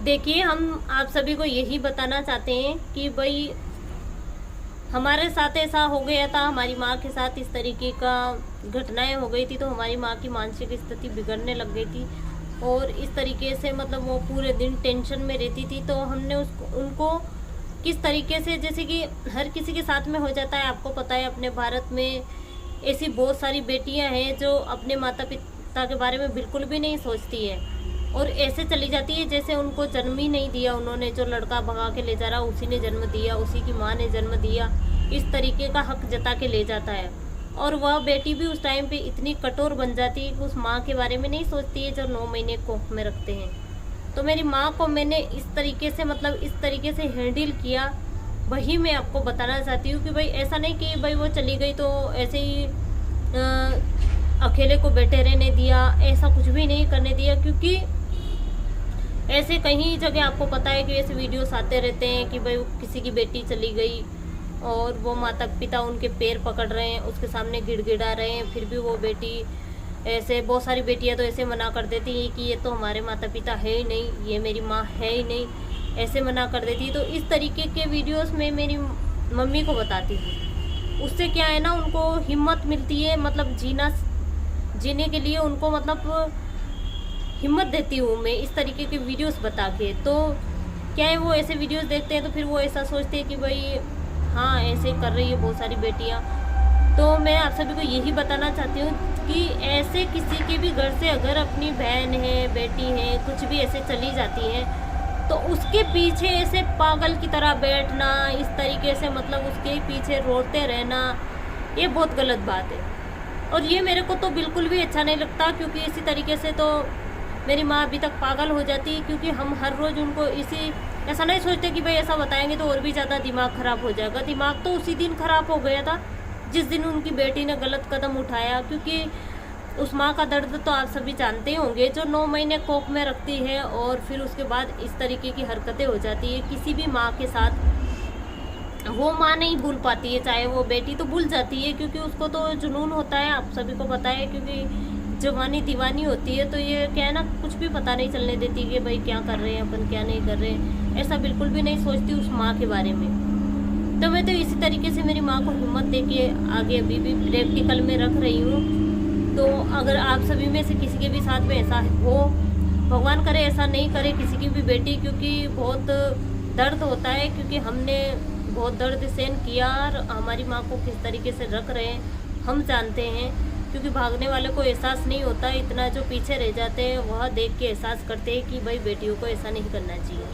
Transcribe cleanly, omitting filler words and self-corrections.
देखिए, हम आप सभी को यही बताना चाहते हैं कि भाई हमारे साथ ऐसा हो गया था, हमारी माँ के साथ इस तरीके का घटनाएं हो गई थी, तो हमारी माँ की मानसिक स्थिति बिगड़ने लग गई थी और इस तरीके से मतलब वो पूरे दिन टेंशन में रहती थी। तो हमने उनको किस तरीके से, जैसे कि हर किसी के साथ में हो जाता है, आपको पता है अपने भारत में ऐसी बहुत सारी बेटियां हैं जो अपने माता पिता के बारे में बिल्कुल भी नहीं सोचती है और ऐसे चली जाती है जैसे उनको जन्म ही नहीं दिया उन्होंने। जो लड़का भगा के ले जा रहा उसी ने जन्म दिया, उसी की माँ ने जन्म दिया, इस तरीके का हक जता के ले जाता है। और वह बेटी भी उस टाइम पे इतनी कठोर बन जाती है कि उस माँ के बारे में नहीं सोचती है जो 9 महीने कोख में रखते हैं। तो मेरी माँ को मैंने इस तरीके से मतलब इस तरीके से हैंडल किया, वही मैं आपको बताना चाहती हूँ कि भाई ऐसा नहीं कि भाई वो चली गई तो ऐसे ही अकेले को बैठे रहने दिया, ऐसा कुछ भी नहीं करने दिया। क्योंकि ऐसे कहीं जगह आपको पता है कि ऐसे वीडियोस आते रहते हैं कि भाई किसी की बेटी चली गई और वो माता पिता उनके पैर पकड़ रहे हैं, उसके सामने गिड़गिड़ा रहे हैं, फिर भी वो बेटी ऐसे, बहुत सारी बेटियां तो ऐसे मना कर देती हैं कि ये तो हमारे माता पिता है ही नहीं, ये मेरी माँ है ही नहीं, ऐसे मना कर देती। तो इस तरीके के वीडियोस में मेरी मम्मी को बताती हूँ, उससे क्या है ना, उनको हिम्मत मिलती है, मतलब जीने के लिए उनको मतलब हिम्मत देती हूँ मैं इस तरीके के वीडियोस बता के। तो क्या है, वो ऐसे वीडियोस देखते हैं तो फिर वो ऐसा सोचते हैं कि भाई हाँ ऐसे कर रही है बहुत सारी बेटियाँ। तो मैं आप सभी को यही बताना चाहती हूँ कि ऐसे किसी के भी घर से अगर अपनी बहन है, बेटी है, कुछ भी ऐसे चली जाती है तो उसके पीछे ऐसे पागल की तरह बैठना, इस तरीके से मतलब उसके पीछे रोते रहना, ये बहुत गलत बात है और ये मेरे को तो बिल्कुल भी अच्छा नहीं लगता। क्योंकि इसी तरीके से तो मेरी माँ अभी तक पागल हो जाती है, क्योंकि हम हर रोज़ उनको ऐसा नहीं सोचते कि भाई ऐसा बताएंगे तो और भी ज़्यादा दिमाग ख़राब हो जाएगा। दिमाग तो उसी दिन ख़राब हो गया था जिस दिन उनकी बेटी ने गलत कदम उठाया। क्योंकि उस माँ का दर्द तो आप सभी जानते ही होंगे, जो 9 महीने कोख में रखती है और फिर उसके बाद इस तरीके की हरकतें हो जाती है किसी भी माँ के साथ। वो माँ नहीं भूल पाती है, चाहे वो बेटी तो भूल जाती है क्योंकि उसको तो जुनून होता है, आप सभी को पता है। क्योंकि जवानी दीवानी होती है तो ये क्या है ना, कुछ भी पता नहीं चलने देती कि भाई क्या कर रहे हैं अपन, क्या नहीं कर रहे हैं, ऐसा बिल्कुल भी नहीं सोचती उस माँ के बारे में। तो मैं तो इसी तरीके से मेरी माँ को हिम्मत दे के आगे अभी भी प्रैक्टिकल में रख रही हूँ। तो अगर आप सभी में से किसी के भी साथ में ऐसा हो, भगवान करे ऐसा नहीं करे किसी की भी बेटी, क्योंकि बहुत दर्द होता है। क्योंकि हमने बहुत दर्द सहन किया और हमारी माँ को किस तरीके से रख रहे हैं हम जानते हैं। क्योंकि भागने वाले को एहसास नहीं होता, इतना जो पीछे रह जाते हैं वह देख के एहसास करते हैं कि भाई बेटियों को ऐसा नहीं करना चाहिए।